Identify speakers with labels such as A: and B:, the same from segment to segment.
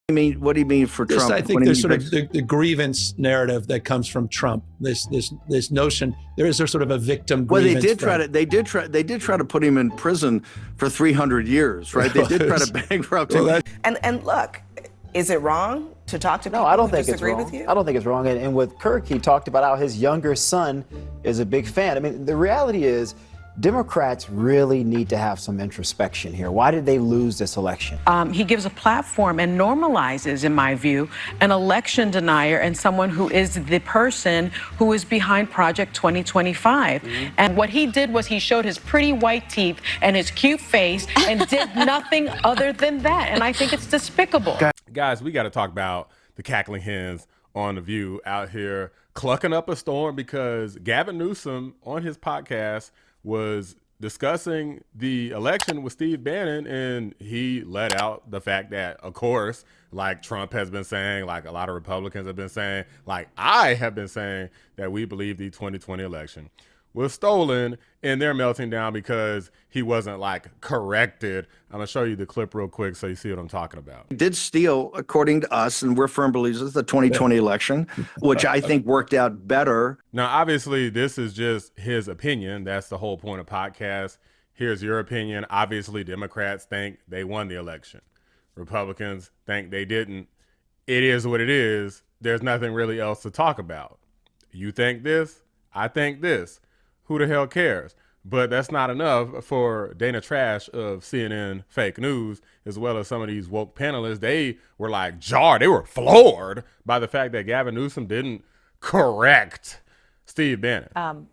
A: What do you mean for
B: Just,
A: Trump?
B: I think there's sort of the grievance narrative that comes from Trump. This notion there is sort of a victim grievance.
A: Well, they did try to put him in prison for 300 years, right? They did try to bankrupt him.
C: And look, is it wrong to talk to people
D: I don't
C: who
D: think
C: disagree
D: it's wrong.
C: with you?
D: I don't think it's wrong. And with Kirk, he talked about how his younger son is a big fan. I mean, the reality is, Democrats really need to have some introspection here. Why did they lose this election?
E: He gives a platform and normalizes, in my view, an election denier and someone who is the person who is behind Project 2025. And what he did was he showed his pretty white teeth and his cute face and did nothing other than that. And I think it's despicable.
F: Guys, we got to talk about the Cackling Hens on The View out here clucking up a storm because Gavin Newsom on his podcast was discussing the election with Steve Bannon, and he let out the fact that, of course, like Trump has been saying, like a lot of Republicans have been saying, like I have been saying, that we believe the 2020 election was stolen, and they're melting down because he wasn't like corrected. I'm gonna show you the clip real quick so you see what I'm talking about.
A: He did steal, according to us, and we're firm believers of the 2020 election, which I think worked out better.
F: Now, obviously, this is just his opinion. That's the whole point of podcasts. Here's your opinion. Obviously, Democrats think they won the election. Republicans think they didn't. It is what it is. There's nothing really else to talk about. You think this, I think this. Who the hell cares? But that's not enough for Dana Trash of CNN Fake News, as well as some of these woke panelists. They were like jarred. They were floored by the fact that Gavin Newsom didn't correct Steve Bannon.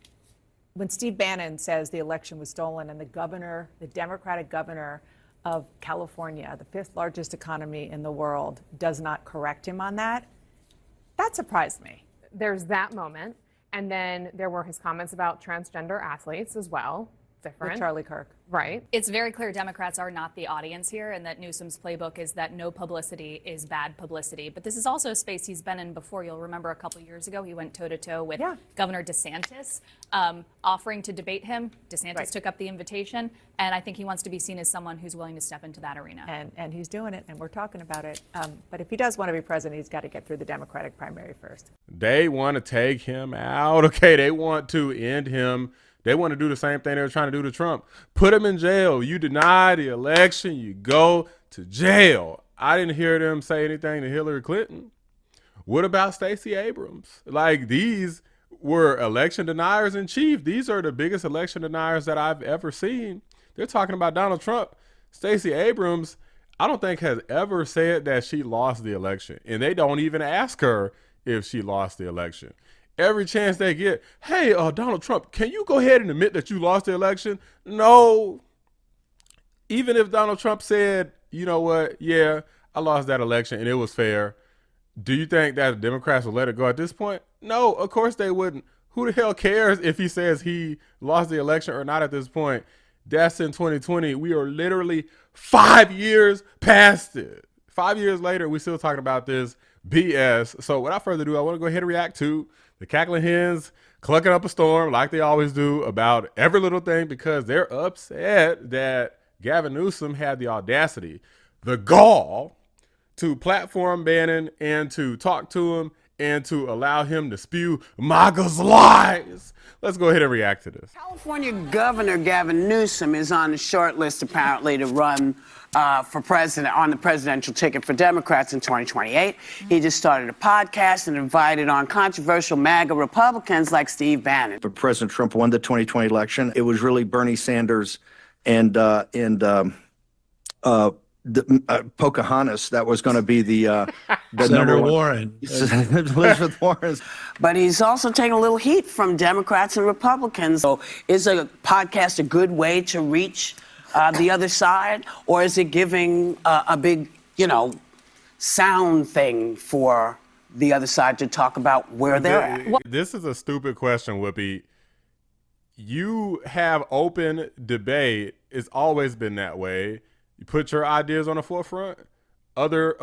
G: When Steve Bannon says the election was stolen and the Democratic governor of California, the fifth largest economy in the world, does not correct him on that, that surprised me.
H: There's that moment. And then there were his comments about transgender athletes as well. Different.
G: With Charlie Kirk.
H: Right.
I: It's very clear Democrats are not the audience here, and that Newsom's playbook is that no publicity is bad publicity. But this is also a space he's been in before. You'll remember a couple years ago, he went toe-to-toe with Governor DeSantis, offering to debate him. DeSantis took up the invitation, and I think he wants to be seen as someone who's willing to step into that arena.
G: And he's doing it, and we're talking about it. But if he does want to be president, he's got to get through the Democratic primary first.
F: They want to take him out. Okay, they want to end him. They want to do the same thing they were trying to do to Trump. Put him in jail. You deny the election, you go to jail. I didn't hear them say anything to Hillary Clinton. What about Stacey Abrams? Like, these were election deniers in chief. These are the biggest election deniers that I've ever seen. They're talking about Donald Trump. Stacey Abrams, I don't think has ever said that she lost the election. And they don't even ask her if she lost the election. Every chance they get, hey, Donald Trump, can you go ahead and admit that you lost the election? No. Even if Donald Trump said, you know what, yeah, I lost that election and it was fair, do you think that the Democrats will let it go at this point? No, of course they wouldn't. Who the hell cares if he says he lost the election or not at this point? That's in 2020. We are literally 5 years past it. 5 years later, we're still talking about this BS. So without further ado, I want to go ahead and react to the Cackling Hens clucking up a storm like they always do about every little thing because they're upset that Gavin Newsom had the audacity, the gall, to platform Bannon and to talk to him and to allow him to spew mAgA's lies. Let's go ahead and react to this.
J: California Governor Gavin Newsom is on the short list, apparently, to run for president on the presidential ticket for Democrats in 2028. He just started a podcast and invited on controversial MAGA Republicans like Steve Bannon.
A: But President Trump won the 2020 election. It was really Bernie Sanders and Pocahontas that was going to be the
B: Senator Warren.
A: Elizabeth Warren.
J: But he's also taking a little heat from Democrats and Republicans. So is a podcast a good way to reach the other side, or is it giving a big, sound thing for the other side to talk about where they're at?
F: This is a stupid question, Whoopi. You have open debate. It's always been that way. You put your ideas on the forefront. Your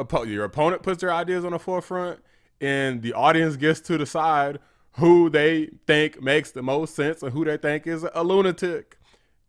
F: opponent puts their ideas on the forefront, and the audience gets to decide who they think makes the most sense and who they think is a lunatic.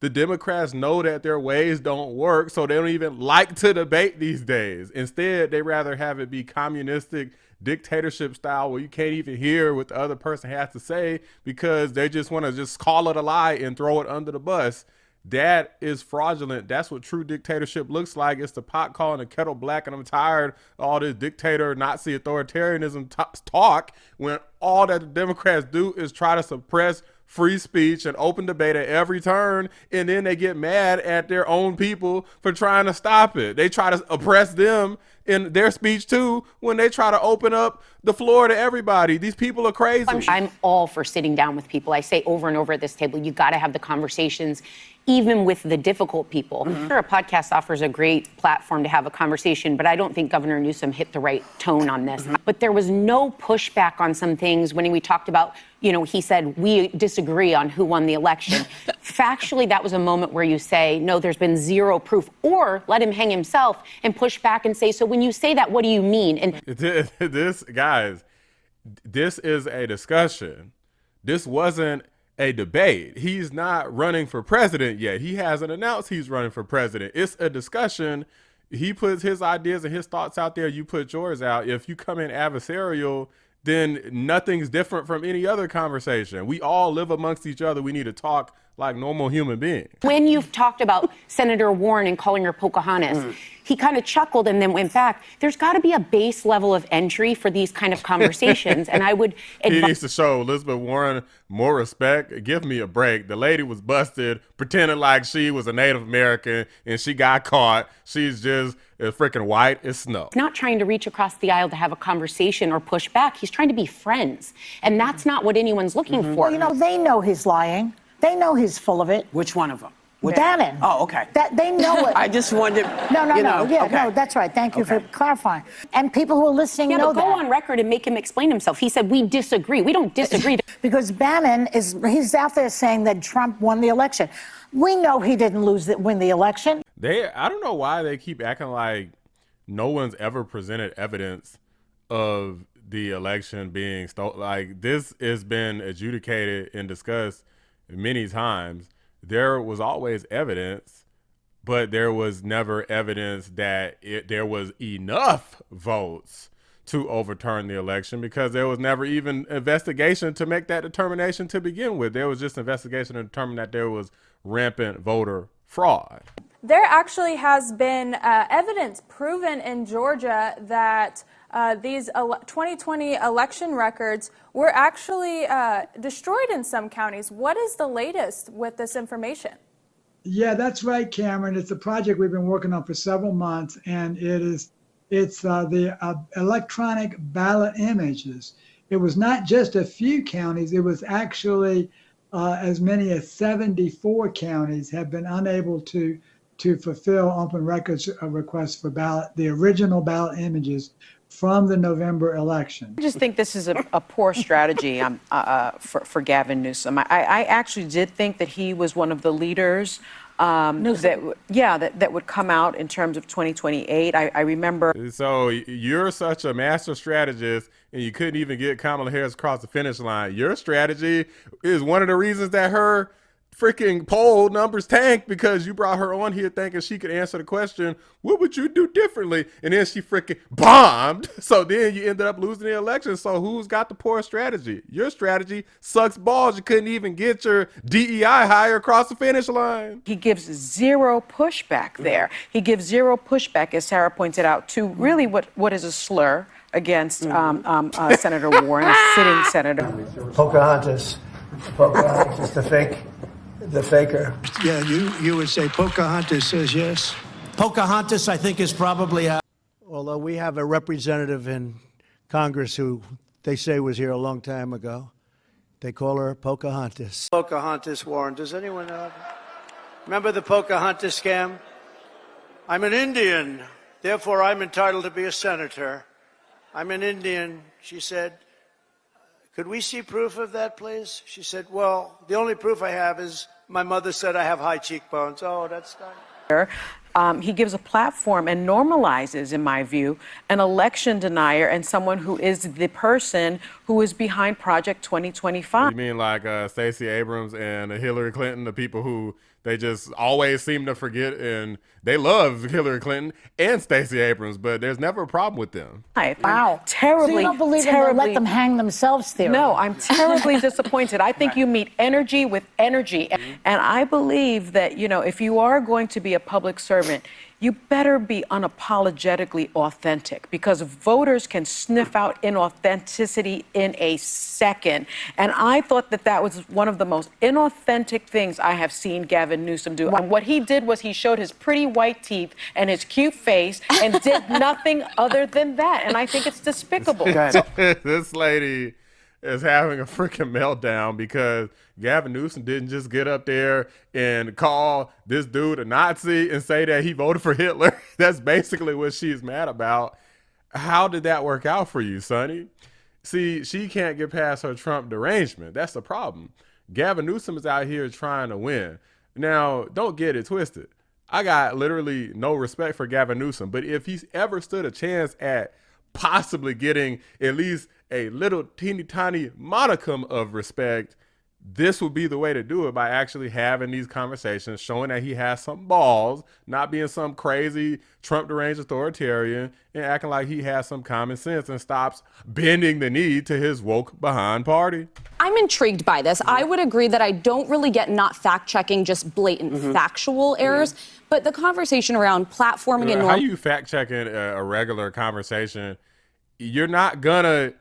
F: The Democrats know that their ways don't work, so they don't even like to debate these days. Instead, they rather have it be communistic dictatorship style where you can't even hear what the other person has to say because they just want to just call it a lie and throw it under the bus. That is fraudulent. That's what true dictatorship looks like. It's the pot calling the kettle black, and I'm tired of all this dictator, Nazi authoritarianism talk when all that the Democrats do is try to suppress free speech and open debate at every turn, and then they get mad at their own people for trying to stop it. They try to oppress them in their speech too when they try to open up the floor to everybody. These people are crazy.
K: I'm all for sitting down with people. I say over and over at this table, you got to have the conversations, even with the difficult people. Sure, a podcast offers a great platform to have a conversation, but I don't think Governor Newsom hit the right tone on this. But there was no pushback on some things when we talked about, you know, he said, we disagree on who won the election. Factually, that was a moment where you say, no, there's been zero proof, or let him hang himself and push back and say, so when you say that, what do you mean? And
F: this, guys, this is a discussion. This wasn't a debate. He's not running for president yet. He hasn't announced he's running for president. It's a discussion. He puts his ideas and his thoughts out there. You put yours out. If you come in adversarial, then nothing's different from any other conversation. We all live amongst each other. We need to talk like normal human beings.
K: when you've talked about Senator Warren and calling her Pocahontas, he kind of chuckled and then went back. There's got to be a base level of entry for these kind of conversations. And I would
F: He needs to show Elizabeth Warren more respect. Give me a break. The lady was busted pretending like she was a Native American and she got caught. She's just as freaking white as snow.
K: not trying to reach across the aisle to have a conversation or push back. He's trying to be friends. And that's not what anyone's looking for.
L: Well, you know, they know he's lying. They know he's full of it.
J: Which one of them?
L: Bannon.
J: Oh, okay.
L: That they know it.
J: I just wanted,
L: No,
J: you know,
L: yeah,
J: okay.
L: no, that's right. Thank you for clarifying. And people who are listening
K: Yeah,
L: know
K: but go
L: that.
K: on record and make him explain himself. He said, we disagree. We don't disagree.
L: Because Bannon he's out there saying that Trump won the election. We know he didn't win the election.
F: I don't know why they keep acting like no one's ever presented evidence of the election being stolen. Like, this has been adjudicated and discussed many times. There was always evidence, but there was never evidence that there was enough votes to overturn the election because there was never even investigation to make that determination to begin with. There was just investigation to determine that there was rampant voter fraud.
M: There actually has been evidence proven in Georgia that these 2020 election records were actually destroyed in some counties. What is the latest with this information?
N: Yeah, that's right, Cameron. It's a project we've been working on for several months, and it's the electronic ballot images. It was not just a few counties. It was actually as many as 74 counties have been unable to fulfill open records requests for the original ballot images from the November election.
E: I just think this is a poor strategy for Gavin Newsom. I actually did think that he was one of the leaders that would come out in terms of 2028. I remember.
F: So you're such a master strategist and you couldn't even get Kamala Harris across the finish line. Your strategy is one of the reasons that her freaking poll numbers tanked, because you brought her on here thinking she could answer the question, what would you do differently? And then she freaking bombed. So then you ended up losing the election. So who's got the poor strategy? Your strategy sucks balls. You couldn't even get your DEI hire across the finish line.
E: He gives zero pushback there. He gives zero pushback, as Sarah pointed out, to really what is a slur against Senator Warren, a sitting senator.
O: Pocahontas is the faker.
P: Yeah, you would say Pocahontas says yes.
O: Pocahontas, I think, is probably although we have a representative in Congress who they say was here a long time ago. They call her Pocahontas. Pocahontas, Warren. Does anyone remember the Pocahontas scam? I'm an Indian, therefore I'm entitled to be a senator. I'm an Indian, she said. Could we see proof of that, please? She said, well, the only proof I have is my mother said I have high cheekbones. Oh, that's not.
E: He gives a platform and normalizes, in my view, an election denier and someone who is the person who is behind Project 2025.
F: You mean like Stacey Abrams and Hillary Clinton, the people who They just always seem to forget, and they love Hillary Clinton and Stacey Abrams, but there's never a problem with them.
L: Wow.
E: Terribly,
L: So you don't believe in the let them hang themselves theory?
E: No, I'm terribly disappointed. I think you meet energy with energy. And I believe that, you know, if you are going to be a public servant, you better be unapologetically authentic, because voters can sniff out inauthenticity in a second. And I thought that that was one of the most inauthentic things I have seen Gavin Newsom do. And what he did was he showed his pretty white teeth and his cute face and did nothing other than that. And I think it's despicable.
F: This lady is having a freaking meltdown because Gavin Newsom didn't just get up there and call this dude a Nazi and say that he voted for Hitler. That's basically what she's mad about. How did that work out for you, Sonny? See, she can't get past her Trump derangement. That's the problem. Gavin Newsom is out here trying to win. Now, don't get it twisted. I got literally no respect for Gavin Newsom, but if he's ever stood a chance at possibly getting at least a little teeny tiny modicum of respect, this would be the way to do it, by actually having these conversations, showing that he has some balls, not being some crazy Trump deranged authoritarian, and acting like he has some common sense and stops bending the knee to his woke behind party.
Q: I'm intrigued by this. I would agree that I don't really get not fact checking just blatant factual errors, but the conversation around platforming and
F: how you fact checking a regular conversation? You're not gonna.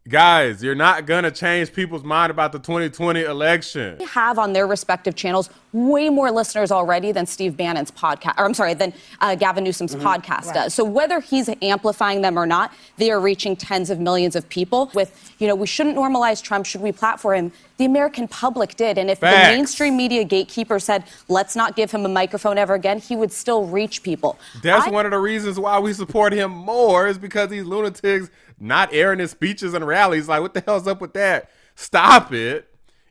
F: Guys, you're not going to change people's mind about the 2020 election.
Q: They have on their respective channels way more listeners already than Steve Bannon's podcast, or I'm sorry, than Gavin Newsom's podcast does. So whether he's amplifying them or not, they are reaching tens of millions of people with, you know, we shouldn't normalize Trump, should we platform him? The American public did. And if the mainstream media gatekeeper said, let's not give him a microphone ever again, he would still reach people.
F: That's one of the reasons why we support him more, is because these lunatics not airing his speeches and rallies. Like, what the hell's up with that? Stop it.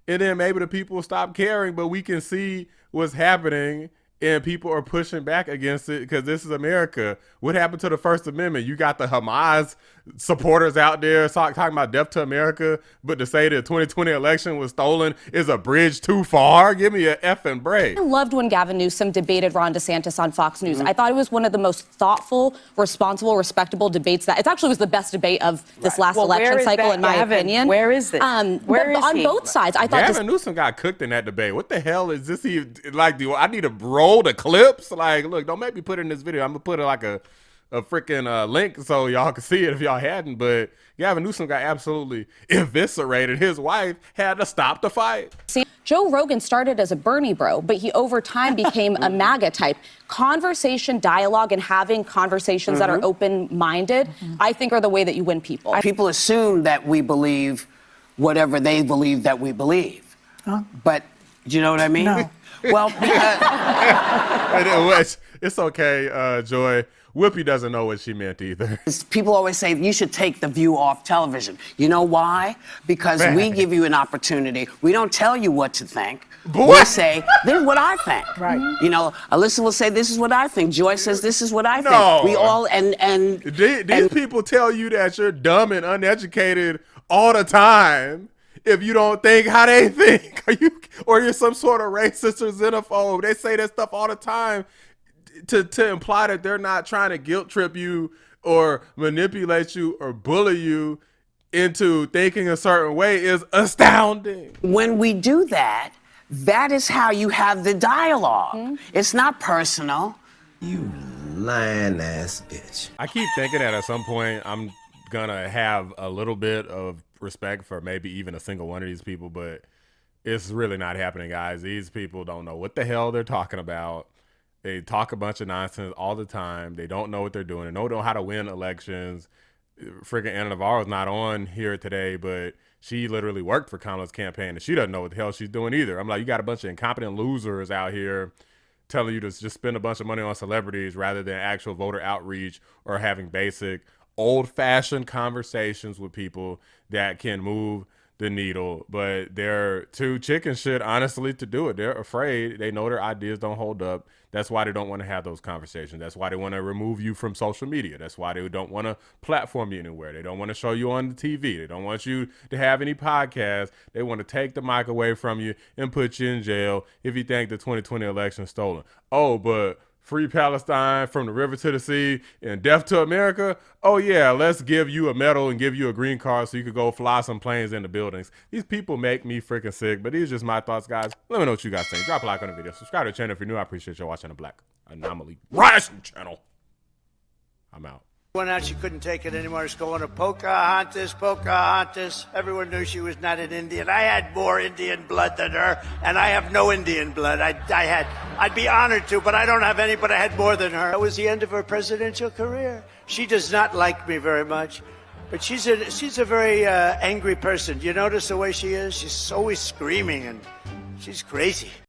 F: And then maybe the people will stop caring, but we can see what's happening and people are pushing back against it because this is America. What happened to the First Amendment? You got the Hamas supporters out there talking about death to America, but to say the 2020 election was stolen is a bridge too far? Give me an effing break.
Q: I loved when Gavin Newsom debated Ron DeSantis on Fox News. I thought it was one of the most thoughtful, responsible, respectable debates that it actually was the best debate of this last election cycle, in my opinion.
E: Where is it? Where is
Q: on
E: he?
Q: both sides, I thought
F: Gavin Newsom got cooked in that debate. What the hell is this? Like, do I need to roll the clips? Like, look, don't make me put it in this video. I'm gonna put it like a freaking link so y'all can see it if y'all hadn't. But Gavin Newsom got absolutely eviscerated. His wife had to stop the fight.
Q: Joe Rogan started as a Bernie bro, but he over time became a MAGA type. Conversation, dialogue, and having conversations that are open-minded, I think, are the way that you win people.
J: People assume that we believe whatever they believe that we believe. But do you know what I mean?
L: No.
J: Well,
F: it's okay, Joy. Whoopi doesn't know what she meant either.
J: people always say you should take The View off television. You know why? Because we give you an opportunity. We don't tell you what to think. We say, this is what I think.
L: Right.
J: You know, Alyssa will say, this is what I think. Joy says, this is what I think.
F: No.
J: We all, and
F: these people tell you that you're dumb and uneducated all the time if you don't think how they think. Or you're some sort of racist or xenophobe. They say that stuff all the time to imply that they're not trying to guilt trip you or manipulate you or bully you into thinking a certain way is astounding.
J: when we do that, that is how you have the dialogue. It's not personal.
R: You lying ass bitch.
F: I keep thinking that at some point I'm gonna have a little bit of respect for maybe even a single one of these people, but it's really not happening, guys. These people don't know what the hell they're talking about. They talk a bunch of nonsense all the time. They don't know what they're doing. They don't know how to win elections. Freaking Anna Navarro's not on here today, but she literally worked for Kamala's campaign, and she doesn't know what the hell she's doing either. I'm like, you got a bunch of incompetent losers out here telling you to just spend a bunch of money on celebrities rather than actual voter outreach or having basic old-fashioned conversations with people that can move the needle, but they're too chicken shit, honestly, to do it. They're afraid. They know their ideas don't hold up. That's why they don't want to have those conversations. That's why they want to remove you from social media. That's why they don't want to platform you anywhere. They don't want to show you on the TV. They don't want you to have any podcasts. They want to take the mic away from you and put you in jail if you think the 2020 election is stolen. Oh, but free Palestine from the river to the sea and death to America. Oh yeah, let's give you a medal and give you a green card so you could go fly some planes into buildings. These people make me freaking sick, but these are just my thoughts, guys. Let me know what you guys think. Drop a like on the video. Subscribe to the channel if you're new. I appreciate you watching the Black Anomaly Rising channel. I'm out.
P: Went out, she couldn't take it anymore. It's going to Pocahontas, Pocahontas. Everyone knew she was not an Indian. I had more Indian blood than her, and I have no Indian blood. I'd be honored to, but I don't have any, but I had more than her. That was the end of her presidential career. She does not like me very much, but she's a very angry person. Do you notice the way she is? She's always screaming, and she's crazy.